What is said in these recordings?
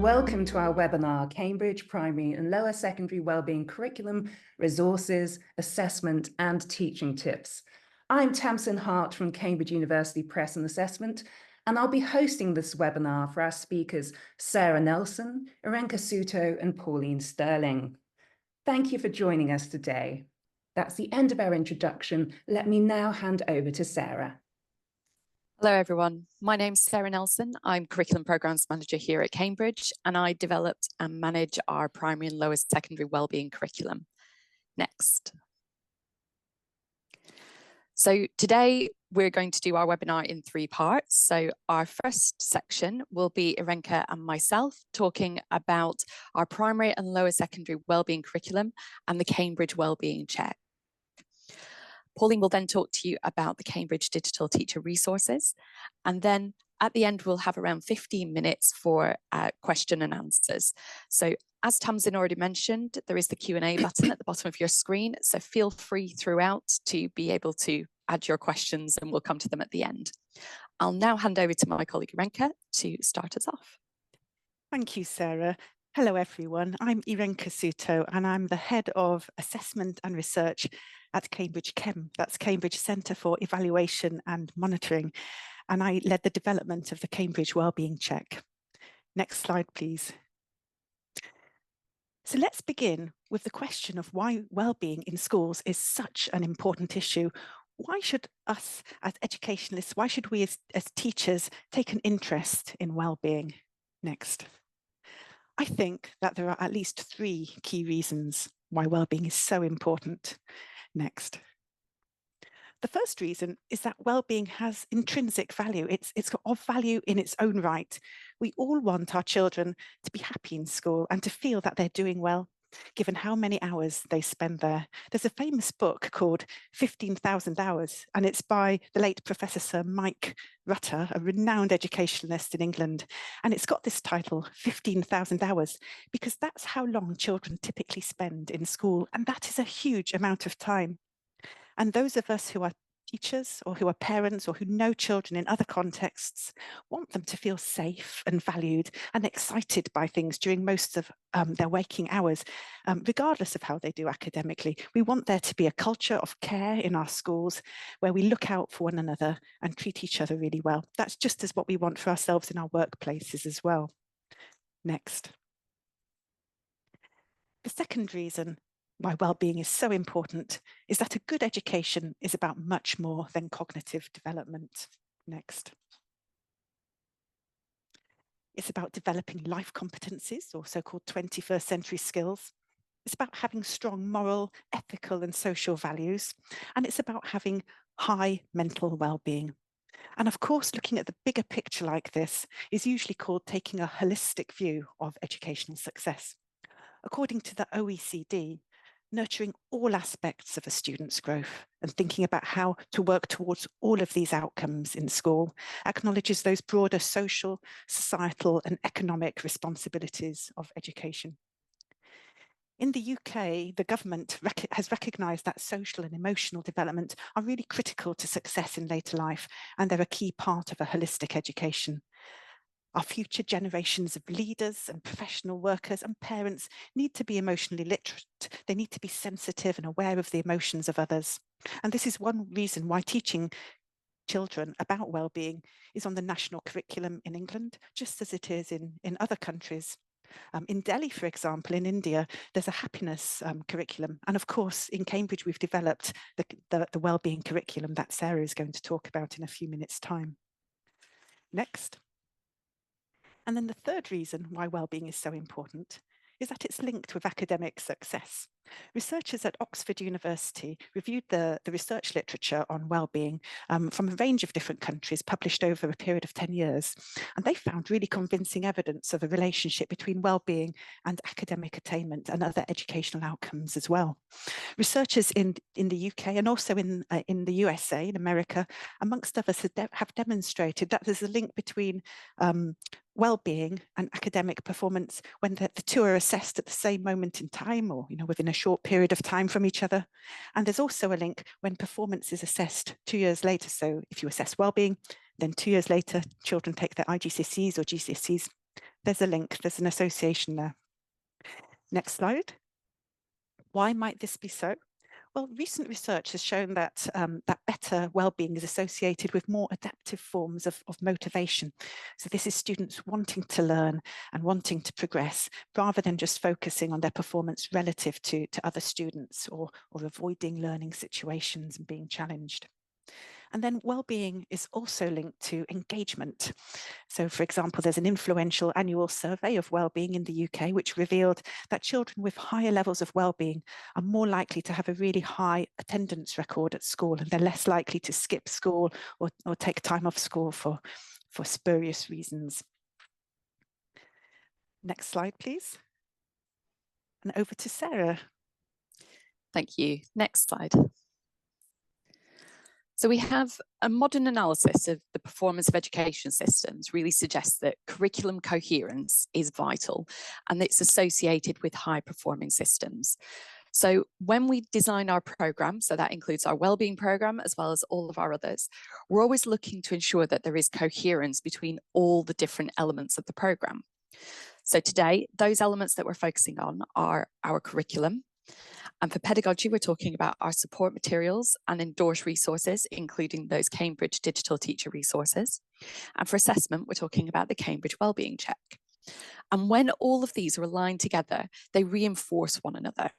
welcome to our webinar, Cambridge Primary and Lower Secondary Wellbeing Curriculum, Resources, Assessment and Teaching Tips. I'm Tamsin Hart from Cambridge University Press and Assessment, and I'll be hosting this webinar for our speakers, Sarah Nelson, Irenka Suto and Pauline Stirling. Thank you for joining us today. That's the end of our introduction. Let me now hand over to Sarah. Hello everyone, my name's Sarah Nelson. I'm Curriculum Programmes Manager here at Cambridge, and I developed and manage our primary and lower secondary wellbeing curriculum. Next. So today we're going to do our webinar in 3 parts. So our first section will be Irenka and myself talking about our primary and lower secondary wellbeing curriculum and the Cambridge Wellbeing Check. Pauline will then talk to you about the Cambridge Digital Teacher Resources, and then at the end we'll have around 15 minutes for question and answers. So as Tamsin already mentioned, there is the Q&A button at the bottom of your screen, so feel free throughout to be able to add your questions and we'll come to them at the end. I'll now hand over to my colleague Irenka to start us off. Thank you, Sarah. Hello everyone, I'm Irenka Suto and I'm the Head of Assessment and Research at Cambridge Chem, that's Cambridge Centre for Evaluation and Monitoring, and I led the development of the Cambridge Wellbeing Check. Next slide, please. So let's begin with the question of why wellbeing in schools is such an important issue. Why should us as educationalists, why should we as teachers take an interest in wellbeing? Next. I think that there are at least 3 key reasons why wellbeing is so important. Next. The first reason is that wellbeing has intrinsic value. It's of value in its own right. We all want our children to be happy in school and to feel that they're doing well, given how many hours they spend there. There's a famous book called 15,000 Hours, and it's by the late Professor Sir Mike Rutter, a renowned educationalist in England. And it's got this title, 15,000 Hours, because that's how long children typically spend in school. And that is a huge amount of time. And those of us who are teachers or who are parents or who know children in other contexts want them to feel safe and valued and excited by things during most of their waking hours, regardless of how they do academically. We want there to be a culture of care in our schools where we look out for one another and treat each other really well. That's just as what we want for ourselves in our workplaces as well. Next. The second reason why wellbeing is so important is that a good education is about much more than cognitive development. Next. It's about developing life competencies, or so-called 21st century skills. It's about having strong moral, ethical and social values. And it's about having high mental well-being. And of course, looking at the bigger picture like this is usually called taking a holistic view of educational success. According to the OECD, nurturing all aspects of a student's growth and thinking about how to work towards all of these outcomes in school acknowledges those broader social, societal and economic responsibilities of education. In the UK, the government has recognised that social and emotional development are really critical to success in later life, and they're a key part of a holistic education. Our future generations of leaders and professional workers and parents need to be emotionally literate. They need to be sensitive and aware of the emotions of others. And this is one reason why teaching children about well-being is on the national curriculum in England, just as it is in other countries. In Delhi, for example, in India, there's a happiness curriculum. And of course, in Cambridge, we've developed the well-being curriculum that Sarah is going to talk about in a few minutes' time. Next. And then the third reason why wellbeing is so important is that it's linked with academic success. Researchers at Oxford University reviewed the research literature on wellbeing from a range of different countries published over a period of 10 years. And they found really convincing evidence of a relationship between wellbeing and academic attainment and other educational outcomes as well. Researchers in the UK and also in the USA, in America, amongst others, have demonstrated that there's a link between well-being and academic performance when the two are assessed at the same moment in time, or within a short period of time from each other. And there's also a link when performance is assessed 2 years later. So if you assess well-being, then 2 years later children take their IGCSEs or GCSEs, There's a link, there's an association there. Next slide. Why might this be so? Well, recent research has shown that, that better well-being is associated with more adaptive forms of motivation. So this is students wanting to learn and wanting to progress rather than just focusing on their performance relative to other students or avoiding learning situations and being challenged. And then well-being is also linked to engagement. So, for example, there's an influential annual survey of well-being in the UK, which revealed that children with higher levels of well-being are more likely to have a really high attendance record at school, and they're less likely to skip school or take time off school for spurious reasons. Next slide, please. And over to Sarah. Thank you. Next slide. So we have a modern analysis of the performance of education systems really suggests that curriculum coherence is vital and it's associated with high performing systems. So when we design our program, so that includes our wellbeing program as well as all of our others, we're always looking to ensure that there is coherence between all the different elements of the program. So today, those elements that we're focusing on are our curriculum. And for pedagogy, we're talking about our support materials and endorsed resources, including those Cambridge digital teacher resources. And for assessment, we're talking about the Cambridge Wellbeing Check. And when all of these are aligned together, they reinforce one another.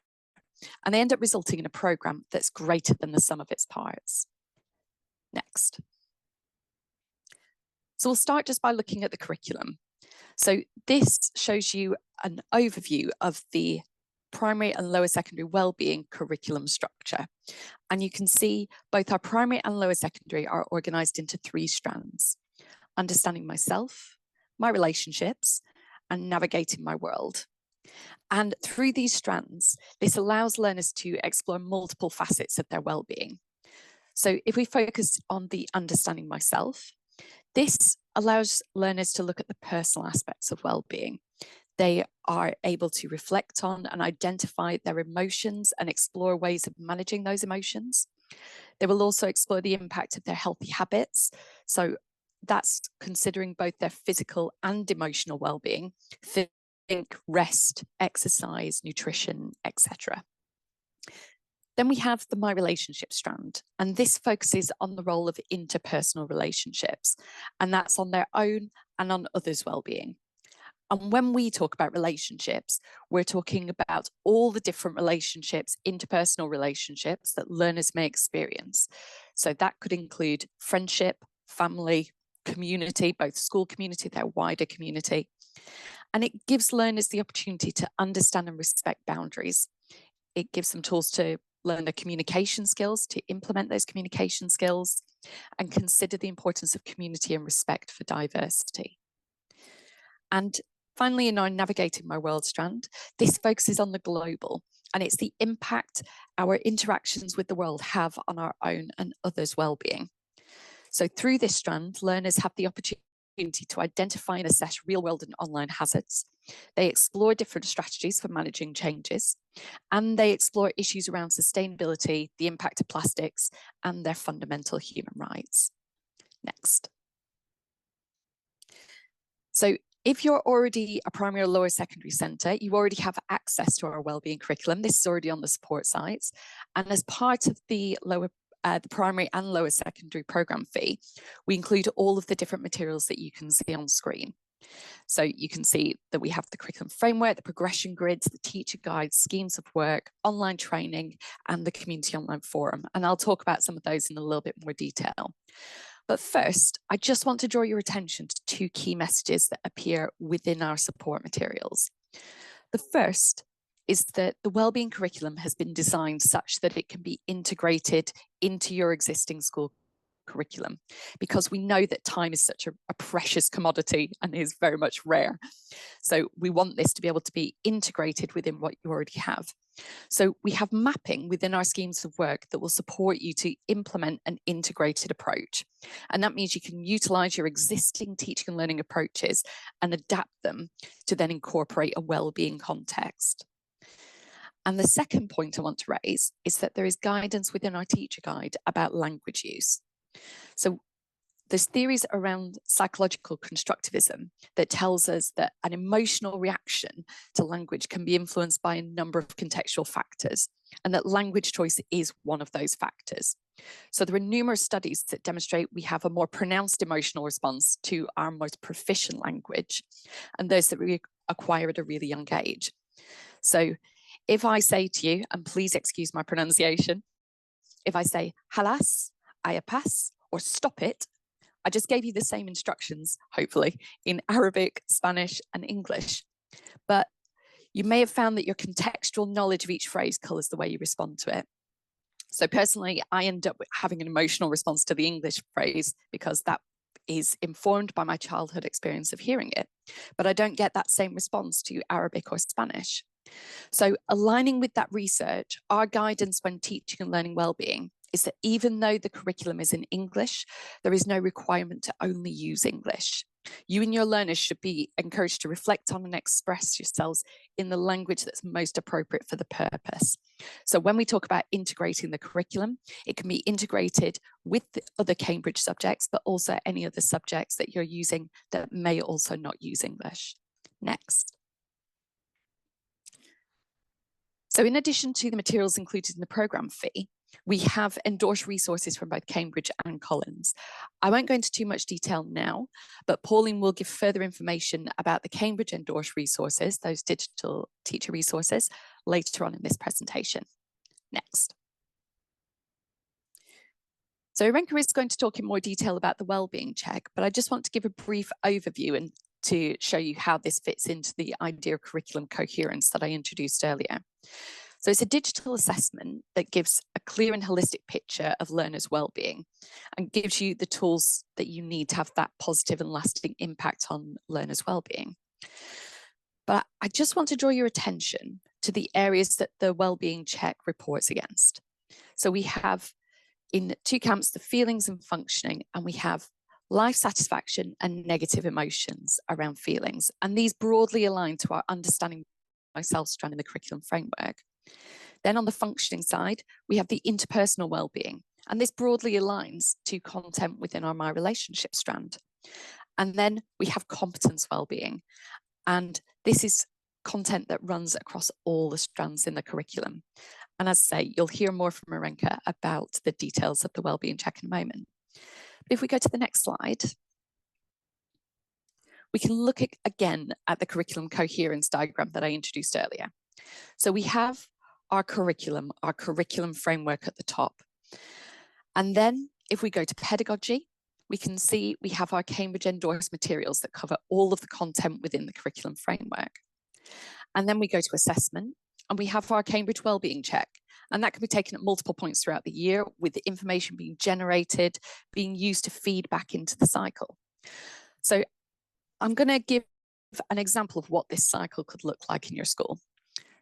And they end up resulting in a programme that's greater than the sum of its parts. Next. So we'll start just by looking at the curriculum. So this shows you an overview of the primary and lower secondary wellbeing curriculum structure. And you can see both our primary and lower secondary are organised into 3 strands: understanding myself, my relationships, and navigating my world. And through these strands, this allows learners to explore multiple facets of their wellbeing. So if we focus on the understanding myself, this allows learners to look at the personal aspects of wellbeing. They are able to reflect on and identify their emotions and explore ways of managing those emotions. They will also explore the impact of their healthy habits. So that's considering both their physical and emotional well-being. Think rest, exercise, nutrition, etc. Then we have the My Relationship strand, and this focuses on the role of interpersonal relationships, and that's on their own and on others' well-being. And when we talk about relationships, we're talking about all the different relationships, interpersonal relationships that learners may experience. So that could include friendship, family, community, both school community, their wider community. And it gives learners the opportunity to understand and respect boundaries. It gives them tools to learn their communication skills, to implement those communication skills, and consider the importance of community and respect for diversity. And finally, in our Navigating My World strand, this focuses on the global, and it's the impact our interactions with the world have on our own and others' well-being. So through this strand, learners have the opportunity to identify and assess real-world and online hazards. They explore different strategies for managing changes, and they explore issues around sustainability, the impact of plastics, and their fundamental human rights. Next. So if you're already a primary or lower secondary centre, you already have access to our wellbeing curriculum. This is already on the support sites. And as part of the primary and lower secondary programme fee, we include all of the different materials that you can see on screen. So you can see that we have the curriculum framework, the progression grids, the teacher guides, schemes of work, online training, and the community online forum. And I'll talk about some of those in a little bit more detail. But first, I just want to draw your attention to 2 key messages that appear within our support materials. The first is that the wellbeing curriculum has been designed such that it can be integrated into your existing school curriculum, because we know that time is such a precious commodity and is very much rare. So we want this to be able to be integrated within what you already have. So we have mapping within our schemes of work that will support you to implement an integrated approach. And that means you can utilize your existing teaching and learning approaches and adapt them to then incorporate a wellbeing context. And the second point I want to raise is that there is guidance within our teacher guide about language use. So There's theories around psychological constructivism that tells us that an emotional reaction to language can be influenced by a number of contextual factors, and that language choice is one of those factors. So there are numerous studies that demonstrate we have a more pronounced emotional response to our most proficient language, and those that we acquire at a really young age. So if I say to you, and please excuse my pronunciation, if I say halas, ayapas, or stop it, I just gave you the same instructions, hopefully, in Arabic, Spanish, and English. But you may have found that your contextual knowledge of each phrase colours the way you respond to it. So personally, I end up having an emotional response to the English phrase because that is informed by my childhood experience of hearing it. But I don't get that same response to Arabic or Spanish. So aligning with that research, our guidance when teaching and learning wellbeing is that even though the curriculum is in English, there is no requirement to only use English. You and your learners should be encouraged to reflect on and express yourselves in the language that's most appropriate for the purpose. So when we talk about integrating the curriculum, it can be integrated with the other Cambridge subjects, but also any other subjects that you're using that may also not use English. Next. So in addition to the materials included in the programme fee, we have endorsed resources from both Cambridge and Collins. I won't go into too much detail now, but Pauline will give further information about the Cambridge endorsed resources, those digital teacher resources, later on in this presentation. Next. So Irenka is going to talk in more detail about the wellbeing check, but I just want to give a brief overview and to show you how this fits into the idea of curriculum coherence that I introduced earlier. So it's a digital assessment that gives a clear and holistic picture of learners' well-being and gives you the tools that you need to have that positive and lasting impact on learners' well-being. But I just want to draw your attention to the areas that the wellbeing check reports against. So we have in two camps, the feelings and functioning, and we have life satisfaction and negative emotions around feelings. And these broadly align to our understanding myself strand in the curriculum framework. Then on the functioning side, we have the interpersonal well-being, and this broadly aligns to content within our My Relationship strand. And then we have competence well-being, and this is content that runs across all the strands in the curriculum. And as I say, you'll hear more from Irenka about the details of the wellbeing check in a moment. But if we go to the next slide, we can look again at the curriculum coherence diagram that I introduced earlier. So we have our curriculum framework at the top. And then if we go to pedagogy, we can see we have our Cambridge endorsed materials that cover all of the content within the curriculum framework. And then we go to assessment, and we have our Cambridge Wellbeing Check, and that can be taken at multiple points throughout the year with the information being generated, being used to feed back into the cycle. So I'm going to give an example of what this cycle could look like in your school.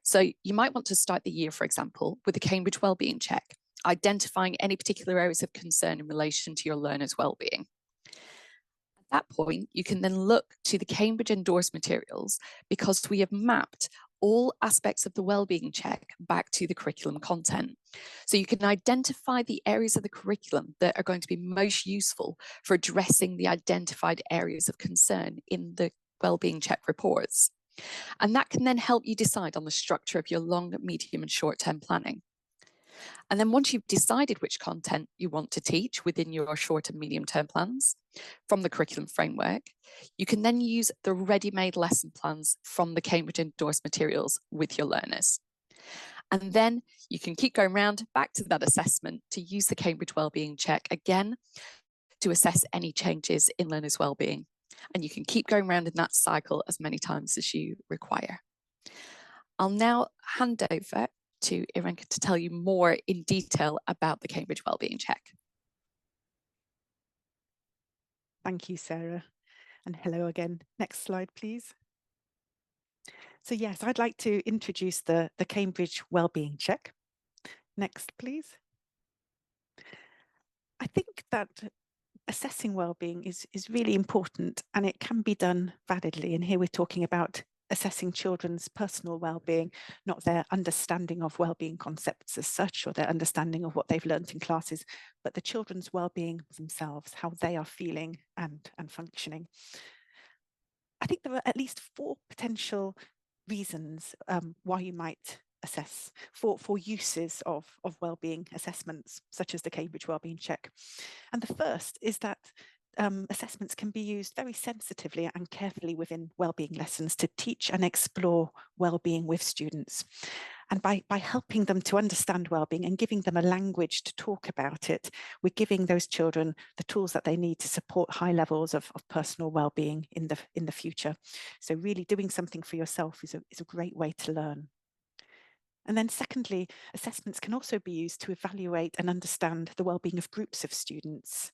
So you might want to start the year, for example, with the Cambridge Wellbeing Check, identifying any particular areas of concern in relation to your learners' wellbeing. At that point, you can then look to the Cambridge endorsed materials because we have mapped all aspects of the wellbeing check back to the curriculum content. So you can identify the areas of the curriculum that are going to be most useful for addressing the identified areas of concern in the wellbeing check reports. And that can then help you decide on the structure of your long, medium and short-term planning. And then once you've decided which content you want to teach within your short and medium-term plans from the curriculum framework, you can then use the ready-made lesson plans from the Cambridge endorsed materials with your learners. And then you can keep going round back to that assessment to use the Cambridge Wellbeing Check again to assess any changes in learners' wellbeing. And you can keep going around in that cycle as many times as you require. I'll now hand over to Irenka to tell you more in detail about the Cambridge Wellbeing Check. Thank you, Sarah. And hello again. Next slide, please. So yes, I'd like to introduce the Cambridge Wellbeing Check. Next, please. I think that assessing wellbeing is really important, and it can be done validly. And here we're talking about assessing children's personal well-being, not their understanding of well-being concepts as such, or their understanding of what they've learnt in classes, but the children's well-being themselves, how they are feeling and functioning. I think there are at least 4 potential reasons why you might assess for uses of wellbeing assessments, such as the Cambridge Wellbeing Check. And the first is that assessments can be used very sensitively and carefully within wellbeing lessons to teach and explore wellbeing with students. And by helping them to understand wellbeing and giving them a language to talk about it, we're giving those children the tools that they need to support high levels of personal wellbeing in the future. So really doing something for yourself is a great way to learn. And then secondly, assessments can also be used to evaluate and understand the well-being of groups of students.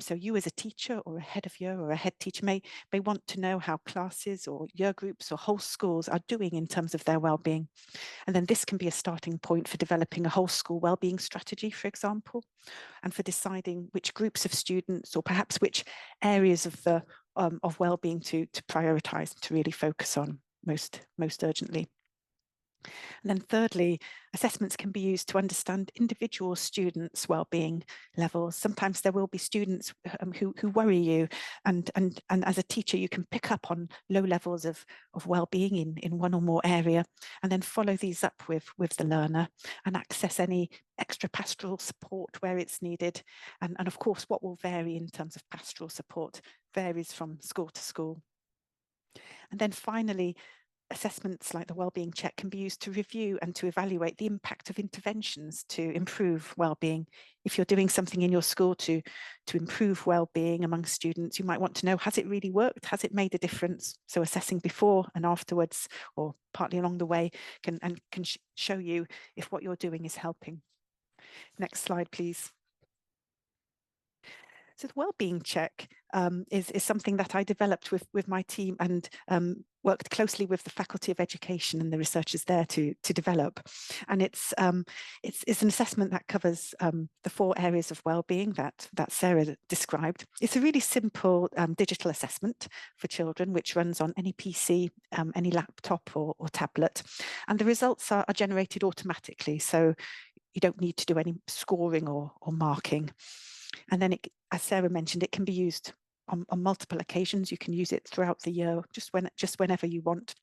So you as a teacher or a head of year or a head teacher may want to know how classes or year groups or whole schools are doing in terms of their well-being. And then this can be a starting point for developing a whole school well-being strategy, for example, and for deciding which groups of students or perhaps which areas of well-being to prioritise, to really focus on most urgently. And then thirdly, assessments can be used to understand individual students' well-being levels. Sometimes there will be students who worry you, and as a teacher you can pick up on low levels of well-being in one or more area, and then follow these up with the learner and access any extra pastoral support where it's needed. And of course, what will vary in terms of pastoral support varies from school to school. And then finally, assessments like the Wellbeing Check can be used to review and to evaluate the impact of interventions to improve well-being. If you're doing something in your school to improve well-being among students, you might want to know, has it really worked? Has it made a difference? So assessing before and afterwards, or partly along the way, can show you if what you're doing is helping. Next slide, please. So the Wellbeing Check is something that I developed with my team and worked closely with the Faculty of Education and the researchers there to develop. And it's an assessment that covers the 4 areas of wellbeing that Sarah described. It's a really simple digital assessment for children, which runs on any PC, any laptop or tablet. And the results are generated automatically. So you don't need to do any scoring or marking. And then, as Sarah mentioned, it can be used on multiple occasions. You can use it throughout the year, just whenever you want.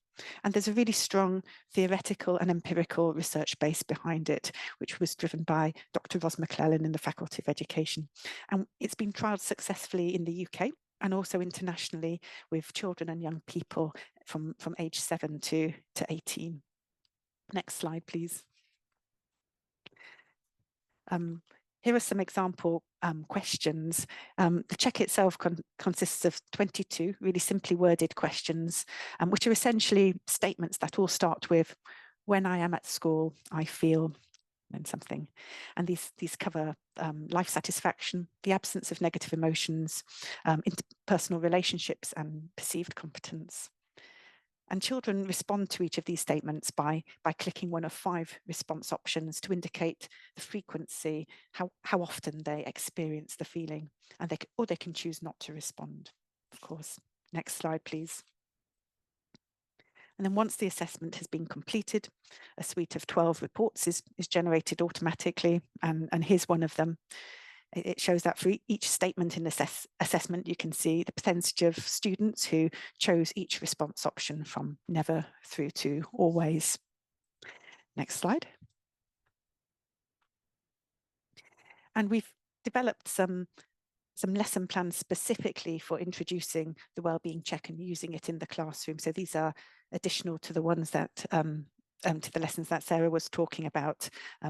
And there's a really strong theoretical and empirical research base behind it, which was driven by Dr. Ros McClellan in the Faculty of Education. And it's been trialled successfully in the UK and also internationally with children and young people from age 7 to 18. Next slide, please. Here are some example questions. The check itself consists of 22 really simply worded questions, which are essentially statements that all start with, when I am at school, I feel, and something. And these cover life satisfaction, the absence of negative emotions, interpersonal relationships, and perceived competence. And children respond to each of these statements by clicking one of 5 response options to indicate the frequency, how often they experience the feeling, and they can choose not to respond, of course. Next slide, please. And then once the assessment has been completed, a suite of 12 reports is generated automatically, and here's one of them. It shows that for each statement in the assessment, you can see the percentage of students who chose each response option from never through to always. Next slide. And we've developed some lesson plans specifically for introducing the Wellbeing Check and using it in the classroom. So these are additional to the ones that to the lessons that Sarah was talking about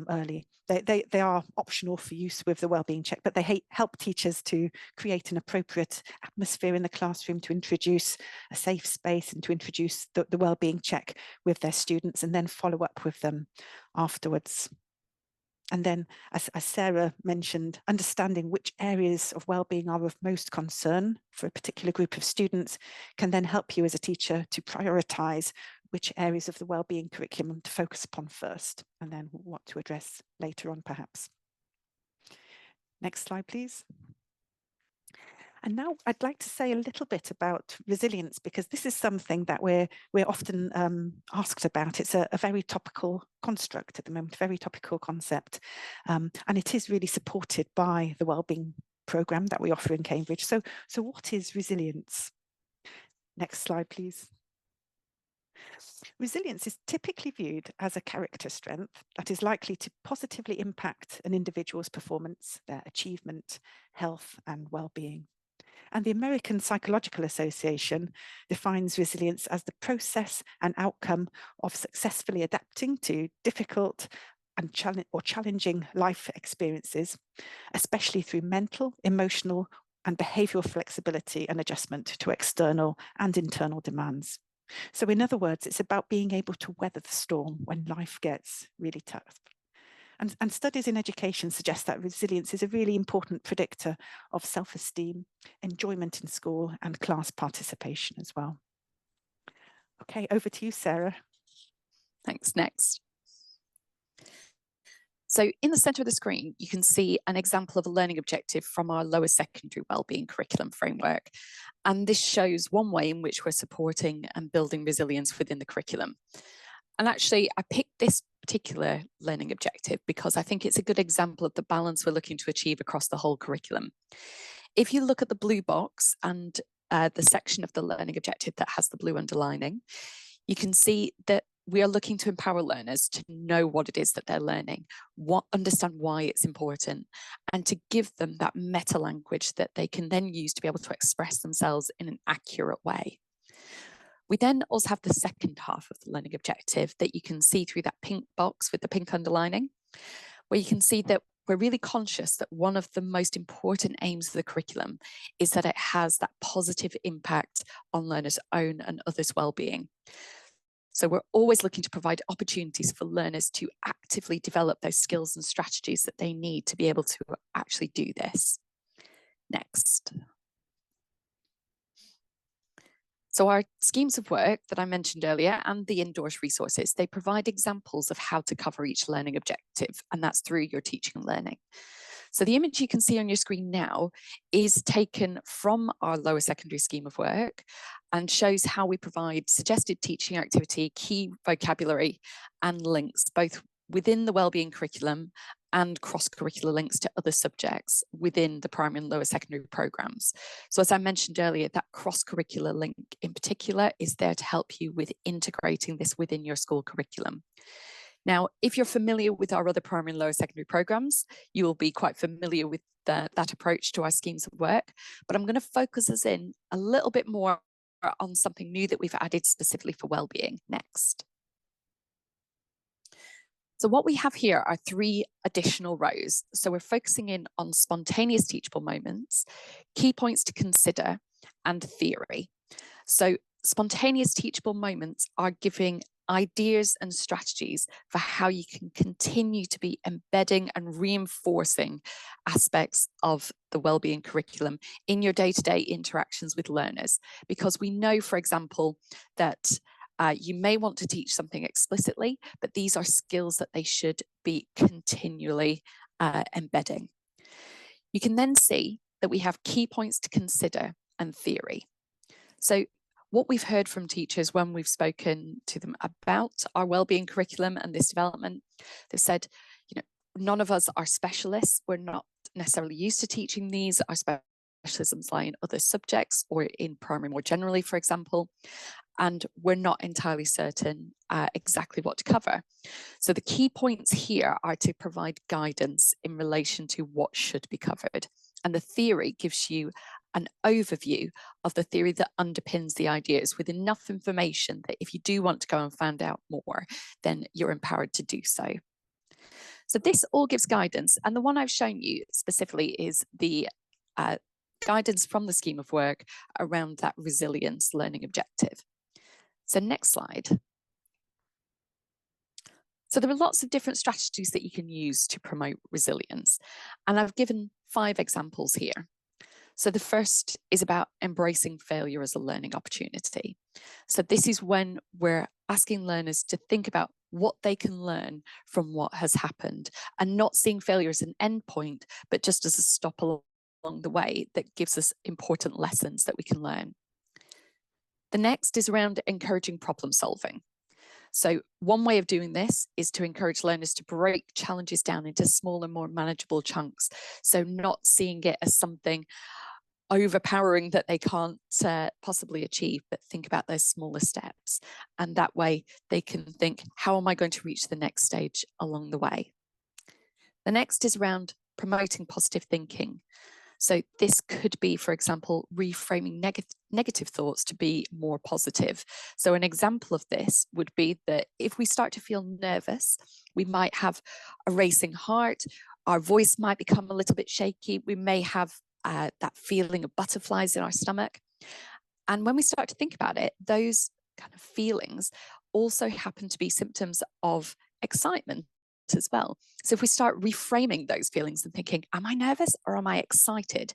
early. They are optional for use with the Wellbeing Check, but they help teachers to create an appropriate atmosphere in the classroom, to introduce a safe space and to introduce the Wellbeing Check with their students and then follow up with them afterwards. And then, as Sarah mentioned, understanding which areas of wellbeing are of most concern for a particular group of students can then help you as a teacher to prioritise which areas of the wellbeing curriculum to focus upon first, and then what to address later on, perhaps. Next slide, please. And now I'd like to say a little bit about resilience, because this is something that we're often asked about. It's a very topical construct at the moment, very topical concept, and it is really supported by the wellbeing programme that we offer in Cambridge. So what is resilience? Next slide, please. Resilience is typically viewed as a character strength that is likely to positively impact an individual's performance, their achievement, health, and well-being. And the American Psychological Association defines resilience as the process and outcome of successfully adapting to difficult and challenging life experiences, especially through mental, emotional, and behavioural flexibility and adjustment to external and internal demands. So in other words, it's about being able to weather the storm when life gets really tough. And studies in education suggest that resilience is a really important predictor of self-esteem, enjoyment in school, and class participation as well. Okay, over to you, Sarah. Thanks. Next. So in the centre of the screen, you can see an example of a learning objective from our lower secondary wellbeing curriculum framework. And this shows one way in which we're supporting and building resilience within the curriculum. And actually, I picked this particular learning objective because I think it's a good example of the balance we're looking to achieve across the whole curriculum. If you look at the blue box and the section of the learning objective that has the blue underlining, you can see that we are looking to empower learners to know what it is that they're learning, understand why it's important, and to give them that meta language that they can then use to be able to express themselves in an accurate way. We then also have the second half of the learning objective that you can see through that pink box with the pink underlining, where you can see that we're really conscious that one of the most important aims of the curriculum is that it has that positive impact on learners' own and others' well-being. So we're always looking to provide opportunities for learners to actively develop those skills and strategies that they need to be able to actually do this. Next. So our schemes of work that I mentioned earlier and the indoors resources, they provide examples of how to cover each learning objective, and that's through your teaching and learning. So the image you can see on your screen now is taken from our lower secondary scheme of work and shows how we provide suggested teaching activity, key vocabulary and links, both within the wellbeing curriculum and cross-curricular links to other subjects within the primary and lower secondary programs. So as I mentioned earlier, that cross-curricular link in particular is there to help you with integrating this within your school curriculum. Now, if you're familiar with our other primary and lower secondary programs, you will be quite familiar with that approach to our schemes of work, but I'm going to focus us in a little bit more on something new that we've added specifically for wellbeing. Next. So what we have here are 3 additional rows. So we're focusing in on spontaneous teachable moments, key points to consider, and theory. So spontaneous teachable moments are giving ideas and strategies for how you can continue to be embedding and reinforcing aspects of the wellbeing curriculum in your day-to-day interactions with learners. Because we know, for example, that you may want to teach something explicitly, but these are skills that they should be continually embedding. You can then see that we have key points to consider and theory. So what we've heard from teachers when we've spoken to them about our wellbeing curriculum and this development, they've said, you know, none of us are specialists. We're not necessarily used to teaching these. Our specialisms lie in other subjects or in primary more generally, for example. And we're not entirely certain exactly what to cover. So the key points here are to provide guidance in relation to what should be covered. And the theory gives you an overview of the theory that underpins the ideas with enough information that if you do want to go and find out more, then you're empowered to do so. So this all gives guidance. And the one I've shown you specifically is the guidance from the scheme of work around that resilience learning objective. So next slide. So there are lots of different strategies that you can use to promote resilience. And I've given 5 examples here. So the first is about embracing failure as a learning opportunity. So this is when we're asking learners to think about what they can learn from what has happened and not seeing failure as an endpoint, but just as a stop along along the way that gives us important lessons that we can learn. The next is around encouraging problem solving. So one way of doing this is to encourage learners to break challenges down into smaller, more manageable chunks. So not seeing it as something overpowering that they can't possibly achieve, but think about those smaller steps. And that way they can think, how am I going to reach the next stage along the way? The next is around promoting positive thinking. So this could be, for example, reframing negative thoughts to be more positive. So an example of this would be that if we start to feel nervous, we might have a racing heart, our voice might become a little bit shaky, we may have that feeling of butterflies in our stomach. And when we start to think about it, those kind of feelings also happen to be symptoms of excitement as well. So if we start reframing those feelings and thinking, am I nervous or am I excited?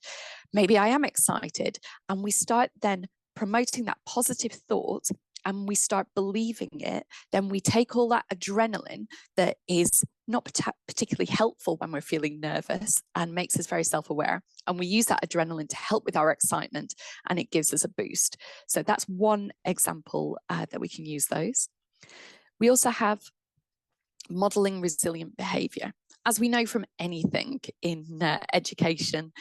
Maybe I am excited. And we start then promoting that positive thought and we start believing it, then we take all that adrenaline that is not particularly helpful when we're feeling nervous and makes us very self-aware. And we use that adrenaline to help with our excitement and it gives us a boost. So that's one example that we can use those. We also have modeling resilient behavior. As we know from anything in education,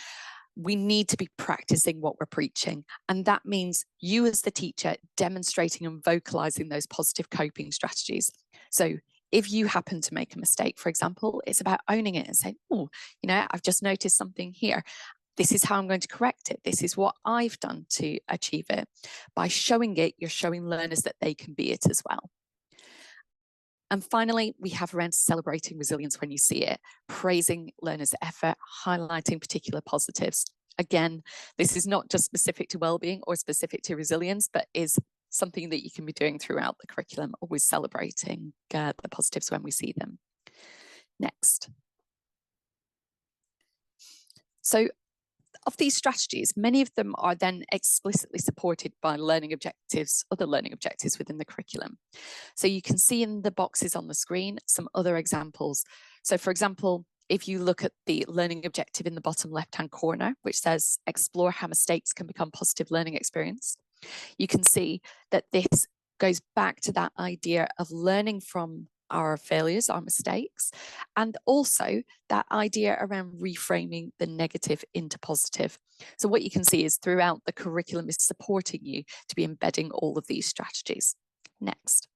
we need to be practicing what we're preaching. And that means you as the teacher demonstrating and vocalizing those positive coping strategies. So if you happen to make a mistake, for example, it's about owning it and saying, oh, you know, I've just noticed something here. This is how I'm going to correct it. This is what I've done to achieve it. By showing it, you're showing learners that they can be it as well. And finally, we have around celebrating resilience when you see it, praising learners' effort, highlighting particular positives. Again, this is not just specific to wellbeing or specific to resilience, but is something that you can be doing throughout the curriculum, always celebrating the positives when we see them. Next. So of these strategies, many of them are then explicitly supported by learning objectives, other learning objectives within the curriculum. So you can see in the boxes on the screen some other examples. So for example, if you look at the learning objective in the bottom left-hand corner, which says explore how mistakes can become positive learning experience, you can see that this goes back to that idea of learning from our failures, our mistakes, and also that idea around reframing the negative into positive. So what you can see is throughout the curriculum is supporting you to be embedding all of these strategies. Next.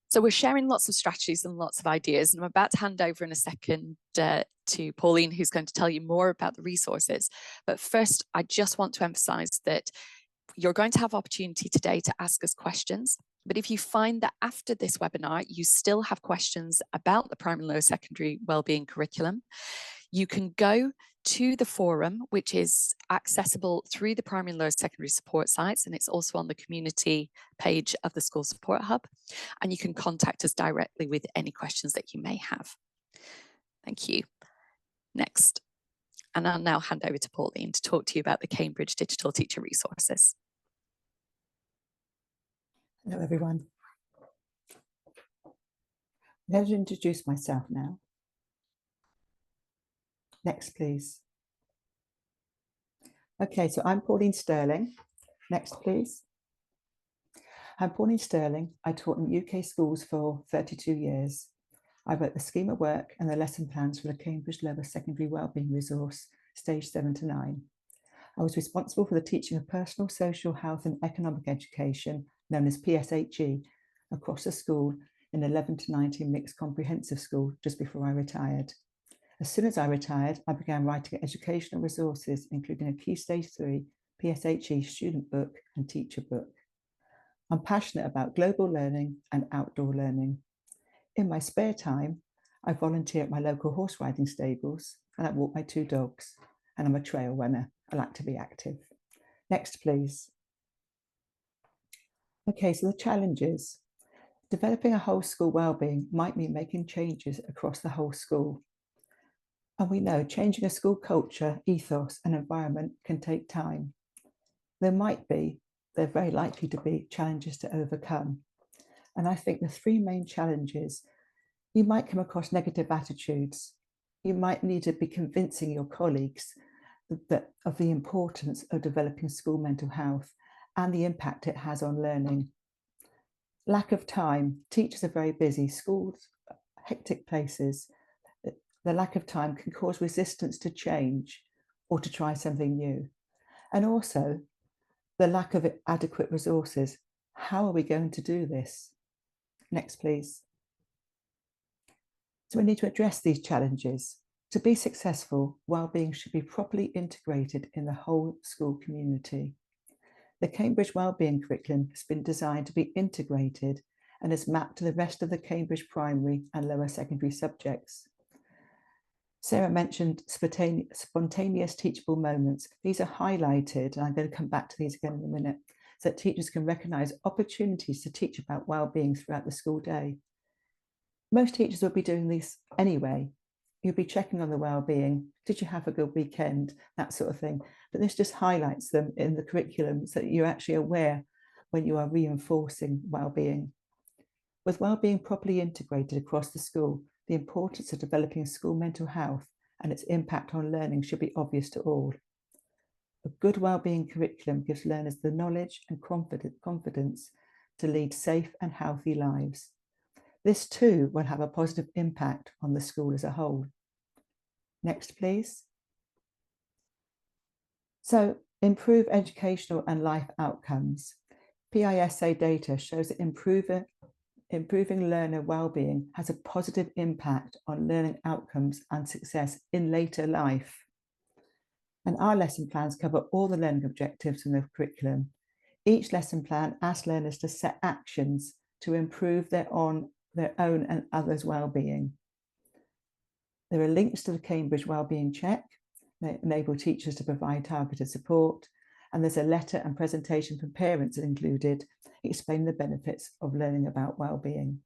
So we're sharing lots of strategies and lots of ideas, and I'm about to hand over in a second to Pauline, who's going to tell you more about the resources. But first, I just want to emphasize that you're going to have opportunity today to ask us questions. But if you find that after this webinar, you still have questions about the primary and lower secondary wellbeing curriculum, you can go to the forum, which is accessible through the primary and lower secondary support sites, and it's also on the community page of the School Support Hub, and you can contact us directly with any questions that you may have. Thank you. Next. And I'll now hand over to Pauline to talk to you about the Cambridge Digital Teacher Resources. Hello, everyone. I'm going to introduce myself now. Next, please. Okay, so I'm Pauline Stirling. Next, please. I'm Pauline Stirling. I taught in UK schools for 32 years. I wrote the scheme of work and the lesson plans for the Cambridge Lower Secondary Wellbeing Resource, Stage 7 to 9. I was responsible for the teaching of personal, social, health and economic education, known as PSHE, across the school in 11 to 19 mixed comprehensive school just before I retired. As soon as I retired, I began writing educational resources, including a Key Stage 3 PSHE student book and teacher book. I'm passionate about global learning and outdoor learning. In my spare time, I volunteer at my local horse riding stables and I walk my 2 dogs, and I'm a trail runner. I like to be active. Next, please. Okay, so the challenges. Developing a whole school wellbeing might mean making changes across the whole school. And we know changing a school culture, ethos and environment can take time. They're very likely to be challenges to overcome. And I think the 3 main challenges, you might come across negative attitudes. you might need to be convincing your colleagues of the importance of developing school mental health and the impact it has on learning. Lack of time. Teachers are very busy. Schools, hectic places. The lack of time can cause resistance to change or to try something new. And also the lack of adequate resources. How are we going to do this? Next, please. So we need to address these challenges. To be successful, wellbeing should be properly integrated in the whole school community. The Cambridge Wellbeing curriculum has been designed to be integrated and is mapped to the rest of the Cambridge primary and lower secondary subjects. Sarah mentioned spontaneous teachable moments. These are highlighted, and I'm going to come back to these again in a minute, so that teachers can recognise opportunities to teach about wellbeing throughout the school day. Most teachers will be doing this anyway. You'll be checking on the wellbeing. Did you have a good weekend? That sort of thing. But this just highlights them in the curriculum so that you're actually aware when you are reinforcing wellbeing. With wellbeing properly integrated across the school, the importance of developing school mental health and its impact on learning should be obvious to all. A good wellbeing curriculum gives learners the knowledge and confidence to lead safe and healthy lives. This too will have a positive impact on the school as a whole. Next, please. So, improve educational and life outcomes. PISA data shows that improving learner wellbeing has a positive impact on learning outcomes and success in later life. And our lesson plans cover all the learning objectives in the curriculum. Each lesson plan asks learners to set actions to improve their own and others' wellbeing. There are links to the Cambridge Wellbeing Check. They enable teachers to provide targeted support. And there's a letter and presentation from parents included, explaining the benefits of learning about wellbeing.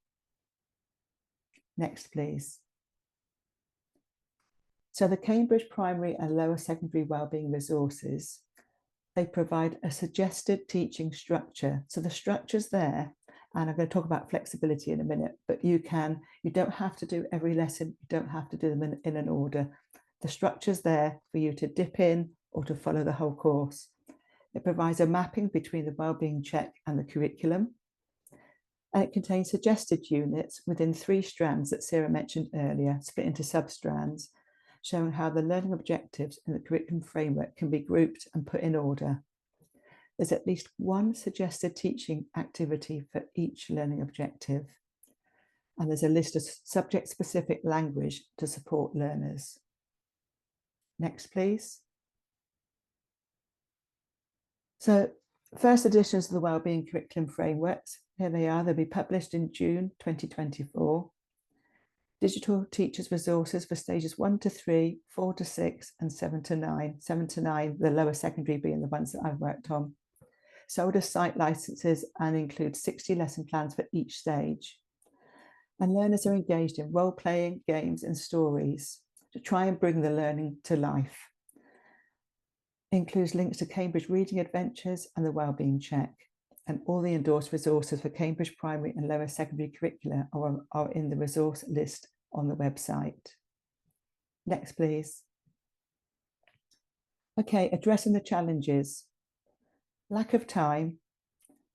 Next, please. So the Cambridge Primary and Lower Secondary Wellbeing Resources, they provide a suggested teaching structure. So the structure's there, and I'm going to talk about flexibility in a minute, but you don't have to do every lesson, you don't have to do them in an order. The structure's there for you to dip in or to follow the whole course. It provides a mapping between the wellbeing check and the curriculum. And it contains suggested units within 3 strands that Sarah mentioned earlier, split into sub-strands, showing how the learning objectives in the curriculum framework can be grouped and put in order. There's at least one suggested teaching activity for each learning objective. And there's a list of subject-specific language to support learners. Next, please. So, first editions of the Wellbeing Curriculum Frameworks, here they are, they'll be published in June 2024. Digital teachers' resources for stages 1 to 3, 4 to 6, and 7 to 9. 7 to 9, the lower secondary being the ones that I've worked on. Sold as site licenses and include 60 lesson plans for each stage. And learners are engaged in role-playing, games, and stories to try and bring the learning to life. Includes links to Cambridge Reading Adventures and the Wellbeing Check. And all the endorsed resources for Cambridge Primary and Lower Secondary curricula are in the resource list on the website. Next, please. Okay, addressing the challenges. Lack of time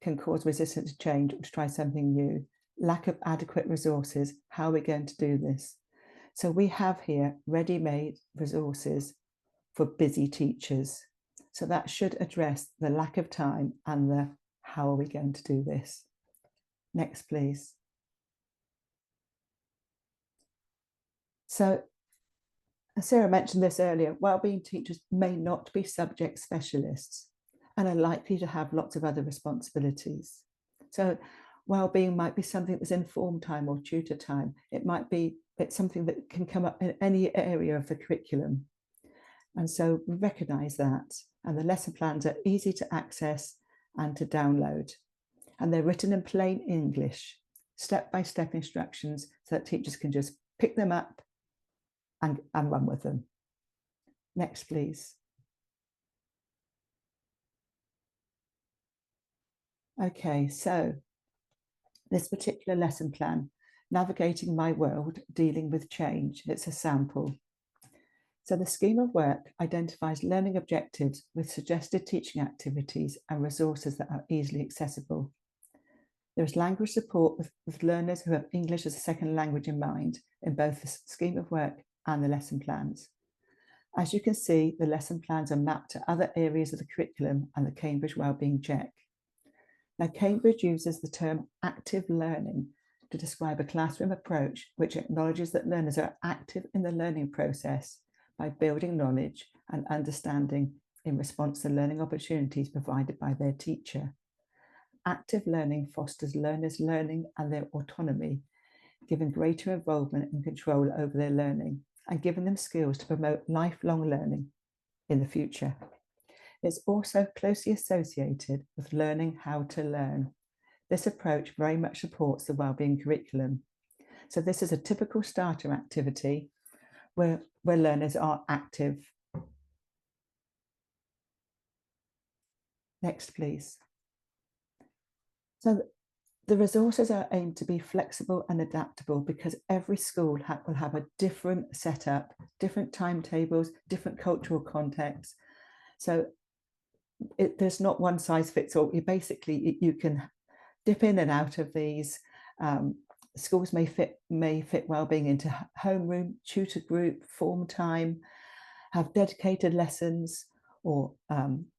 can cause resistance to change or to try something new. Lack of adequate resources. How are we going to do this? So we have here ready-made resources for busy teachers. So that should address the lack of time and the how are we going to do this? Next, please. So Sarah mentioned this earlier, wellbeing teachers may not be subject specialists and are likely to have lots of other responsibilities. So wellbeing might be something that's informed time or tutor time. It's something that can come up in any area of the curriculum. And so we recognise that. And the lesson plans are easy to access and to download. And they're written in plain English, step-by-step instructions so that teachers can just pick them up and run with them. Next, please. Okay, so this particular lesson plan, Navigating My World, Dealing with Change, it's a sample. So the scheme of work identifies learning objectives with suggested teaching activities and resources that are easily accessible. There is language support with learners who have English as a second language in mind in both the scheme of work and the lesson plans. As you can see, the lesson plans are mapped to other areas of the curriculum and the Cambridge Wellbeing Check. Now, Cambridge uses the term active learning to describe a classroom approach which acknowledges that learners are active in the learning process by building knowledge and understanding in response to learning opportunities provided by their teacher. Active learning fosters learners' learning and their autonomy, giving greater involvement and control over their learning and giving them skills to promote lifelong learning in the future. It's also closely associated with learning how to learn. This approach very much supports the wellbeing curriculum. So this is a typical starter activity where learners are active. Next, please. So the resources are aimed to be flexible and adaptable because every school will have a different setup, different timetables, different cultural contexts. So there's not one size fits all. You can dip in and out of these. Schools may fit wellbeing into homeroom, tutor group, form time, have dedicated lessons, or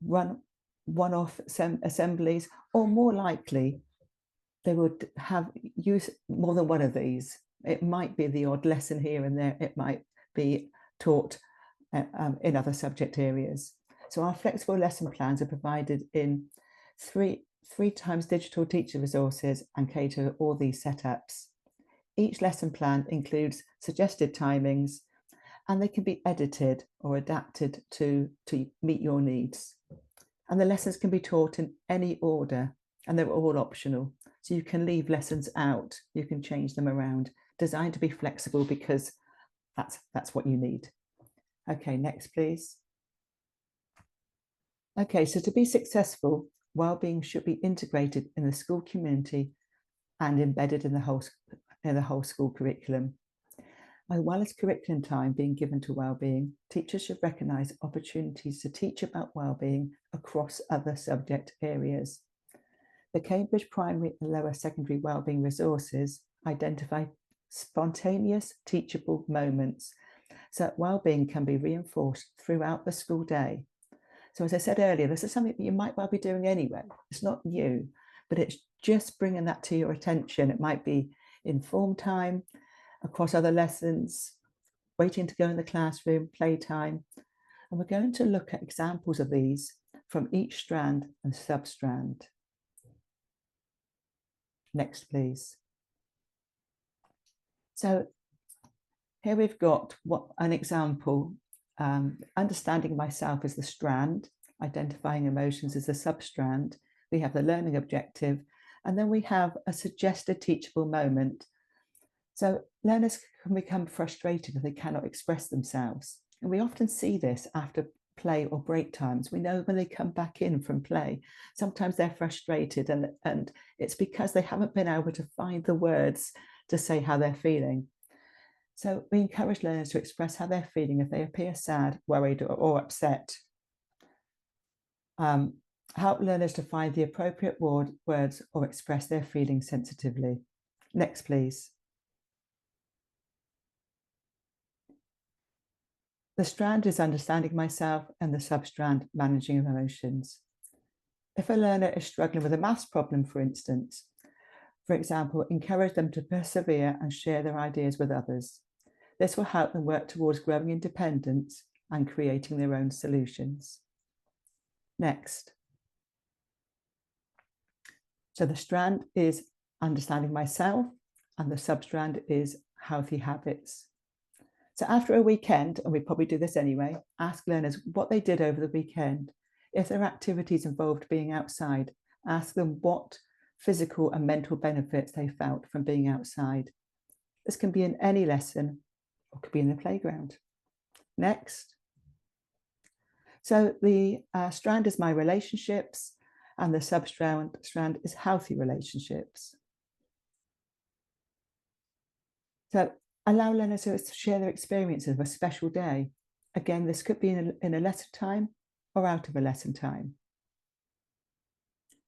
run one-off assemblies, or more likely, they would use more than one of these. It might be the odd lesson here and there. It might be taught in other subject areas. So our flexible lesson plans are provided in three times digital teacher resources and cater to all these setups. Each lesson plan includes suggested timings, and they can be edited or adapted to meet your needs. And the lessons can be taught in any order, and they're all optional. So you can leave lessons out, you can change them around, designed to be flexible because that's what you need. Okay, next, please. Okay, so to be successful, wellbeing should be integrated in the school community and embedded in the whole school curriculum. As well as curriculum time being given to wellbeing, teachers should recognise opportunities to teach about wellbeing across other subject areas. The Cambridge Primary and Lower Secondary Wellbeing Resources identify spontaneous teachable moments so that wellbeing can be reinforced throughout the school day. So as I said earlier, this is something that you might well be doing anyway. It's not you, but it's just bringing that to your attention. It might be in form time, across other lessons, waiting to go in the classroom, playtime. And we're going to look at examples of these from each strand and substrand. Next, please. So here we've got an example. Understanding myself as the strand, identifying emotions as the substrand. We have the learning objective, and then we have a suggested teachable moment. So learners can become frustrated if they cannot express themselves. And we often see this after play or break times. We know when they come back in from play, sometimes they're frustrated and it's because they haven't been able to find the words to say how they're feeling. So we encourage learners to express how they're feeling if they appear sad, worried, or upset. Help learners to find the appropriate words or express their feelings sensitively. Next, please. The strand is understanding myself and the substrand managing emotions. If a learner is struggling with a maths problem, for instance, for example, encourage them to persevere and share their ideas with others. This will help them work towards growing independence and creating their own solutions. Next. So the strand is understanding myself and the substrand is healthy habits. So after a weekend, and we probably do this anyway, ask learners what they did over the weekend. If their activities involved being outside, ask them what physical and mental benefits they felt from being outside. This can be in any lesson or could be in the playground. Next. So the strand is my relationships and the substrand is healthy relationships. So allow learners to share their experiences of a special day. Again, this could be in a lesson time or out of a lesson time.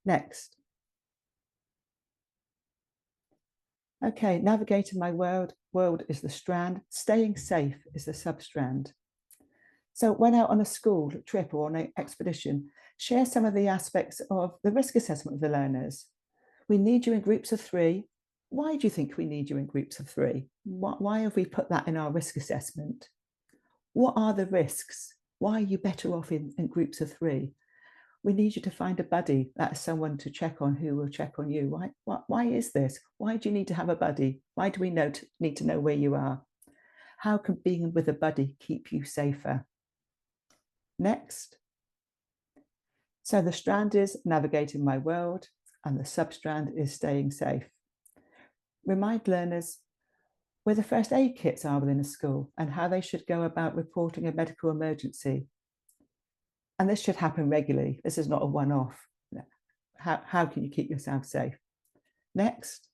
Next. Okay, navigating my world is the strand, staying safe is the substrand. So when out on a school trip or on an expedition, share some of the aspects of the risk assessment of the learners. We need you in groups of 3. Why do you think we need you in groups of 3? Why have we put that in our risk assessment? What are the risks? Why are you better off in groups of 3? We need you to find a buddy, that's someone to check on who will check on you. Why is this? Why do you need to have a buddy? Why do we need to know where you are? How can being with a buddy keep you safer? Next. So the strand is navigating my world and the substrand is staying safe. Remind learners where the first aid kits are within a school and how they should go about reporting a medical emergency. And this should happen regularly. This is not a one-off. How can you keep yourself safe? Next.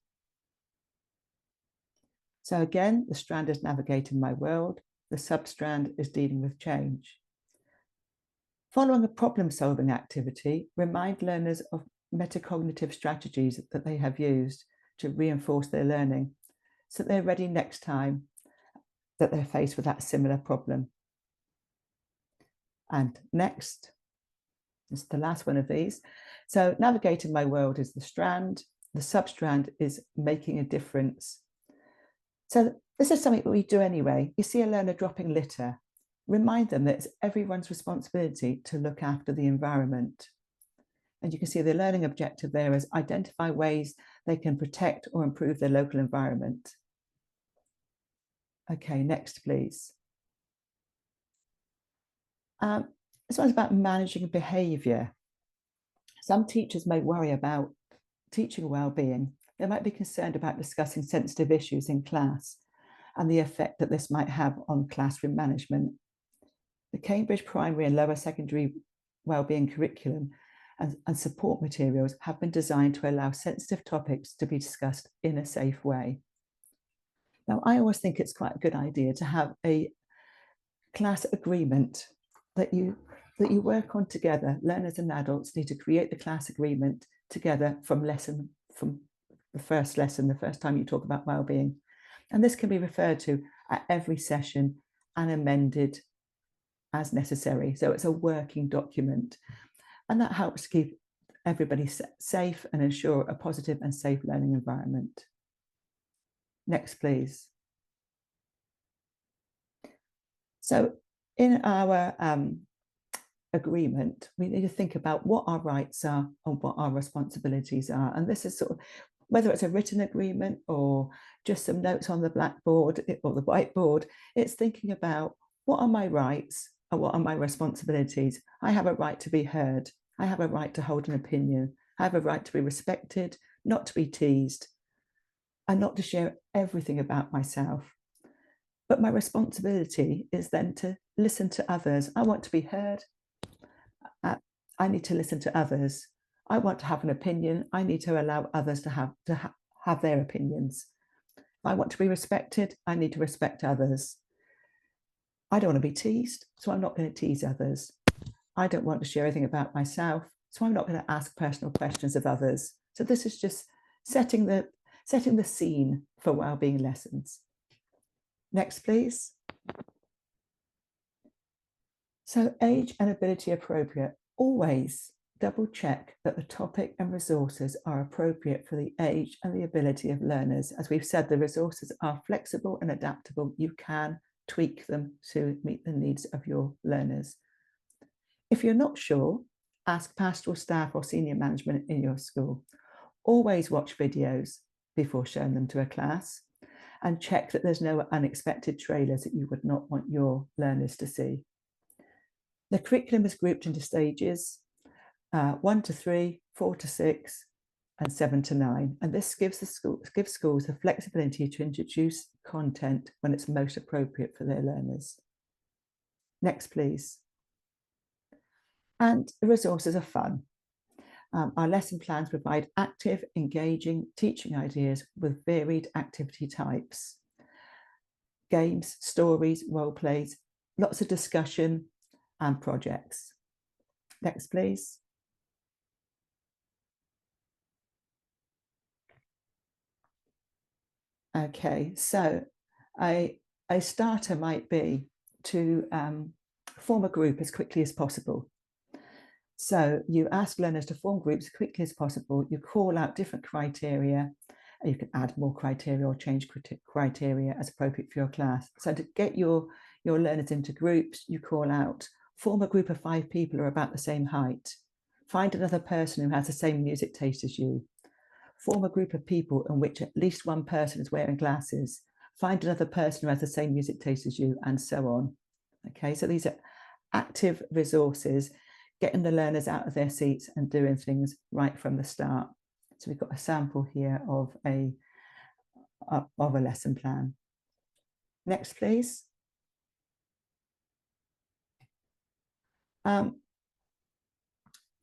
So again, the strand is navigating my world. The substrand is dealing with change. Following a problem-solving activity, remind learners of metacognitive strategies that they have used to reinforce their learning so that they're ready next time that they're faced with that similar problem. And next, this is the last one of these. So navigating my world is the strand. The substrand is making a difference. So this is something that we do anyway. You see a learner dropping litter. Remind them that it's everyone's responsibility to look after the environment. And you can see the learning objective there is identify ways they can protect or improve their local environment. Okay, next, please. This one's about managing behaviour. Some teachers may worry about teaching well-being. They might be concerned about discussing sensitive issues in class and the effect that this might have on classroom management. The Cambridge primary and lower secondary wellbeing curriculum and support materials have been designed to allow sensitive topics to be discussed in a safe way. Now, I always think it's quite a good idea to have a class agreement that you work on together. Learners and adults need to create the class agreement together from the first lesson, the first time you talk about wellbeing. And this can be referred to at every session and amended as necessary. So it's a working document. And that helps keep everybody safe and ensure a positive and safe learning environment. Next, please. So in our agreement, we need to think about what our rights are and what our responsibilities are. And this is sort of, whether it's a written agreement or just some notes on the blackboard or the whiteboard, it's thinking about what are my rights and what are my responsibilities. I have a right to be heard. I have a right to hold an opinion. I have a right to be respected, not to be teased, and not to share everything about myself. But my responsibility is then to listen to others. I want to be heard. I need to listen to others. I want to have an opinion. I need to allow others to have their opinions. I want to be respected. I need to respect others. I don't want to be teased, so I'm not going to tease others. I don't want to share anything about myself, so I'm not going to ask personal questions of others. So this is just setting the scene for wellbeing lessons. Next, please. So age and ability appropriate. Always double check that the topic and resources are appropriate for the age and the ability of learners. As we've said, the resources are flexible and adaptable. You can tweak them to meet the needs of your learners. If you're not sure, ask pastoral staff or senior management in your school. Always watch videos before showing them to a class and check that there's no unexpected trailers that you would not want your learners to see. The curriculum is grouped into stages, 1 to 3, 4 to 6, and 7 to 9. And this gives schools the flexibility to introduce content when it's most appropriate for their learners. Next, please. And the resources are fun. Our lesson plans provide active, engaging teaching ideas with varied activity types. Games, stories, role plays, lots of discussion and projects. Next, please. Okay, so a starter might be to form a group as quickly as possible. So you ask learners to form groups as quickly as possible. You call out different criteria. You can add more criteria or change criteria as appropriate for your class. So to get your learners into groups, you call out, form a group of 5 people who are about the same height. Find another person who has the same music taste as you. Form a group of people in which at least one person is wearing glasses. Find another person who has the same music taste as you, and so on. Okay, so these are active resources, getting the learners out of their seats and doing things right from the start. So we've got a sample here of a lesson plan. Next, please.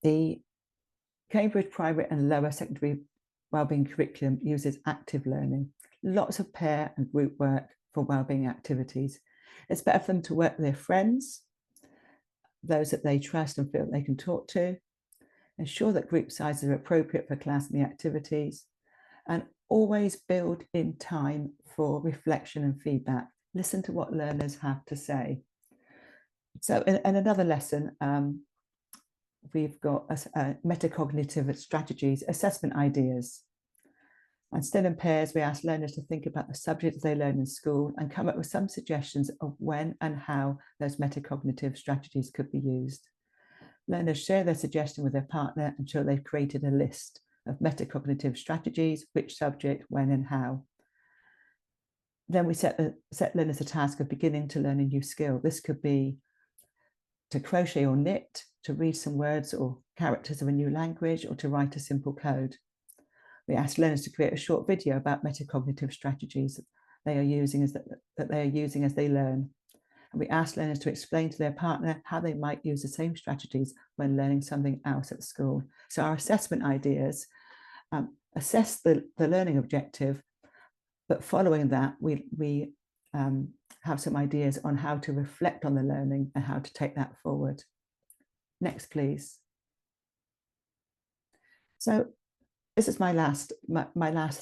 The Cambridge primary and lower secondary wellbeing curriculum uses active learning, lots of pair and group work for wellbeing activities. It's better for them to work with their friends, those that they trust and feel they can talk to. Ensure that group sizes are appropriate for class and the activities, and always build in time for reflection and feedback. Listen to what learners have to say. So in another lesson, we've got metacognitive strategies, assessment ideas. And still in pairs, we ask learners to think about the subjects they learn in school and come up with some suggestions of when and how those metacognitive strategies could be used. Learners share their suggestion with their partner until they've created a list of metacognitive strategies, which subject, when and how. Then we set learners the task of beginning to learn a new skill. This could be to crochet or knit, to read some words or characters of a new language, or to write a simple code. We ask learners to create a short video about metacognitive strategies that they are using as they learn. And we ask learners to explain to their partner how they might use the same strategies when learning something else at school. So our assessment ideas assess the learning objective, but following that, we have some ideas on how to reflect on the learning and how to take that forward. Next, please. So this is my last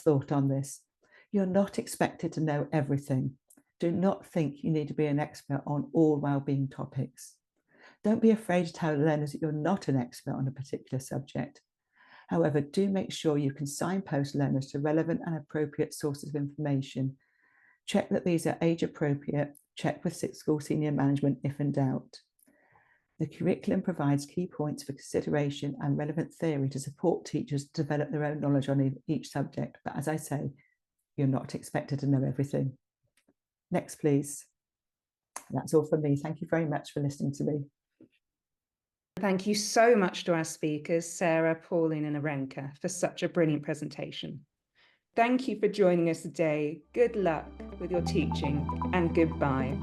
thought on this. You're not expected to know everything. Do not think you need to be an expert on all wellbeing topics. Don't be afraid to tell learners that you're not an expert on a particular subject. However, do make sure you can signpost learners to relevant and appropriate sources of information. Check that these are age appropriate. Check with school senior management if in doubt. The curriculum provides key points for consideration and relevant theory to support teachers to develop their own knowledge on each subject. But as I say, you're not expected to know everything. Next, please. That's all from me. Thank you very much for listening to me. Thank you so much to our speakers, Sarah, Pauline and Irenka, for such a brilliant presentation. Thank you for joining us today. Good luck with your teaching and goodbye.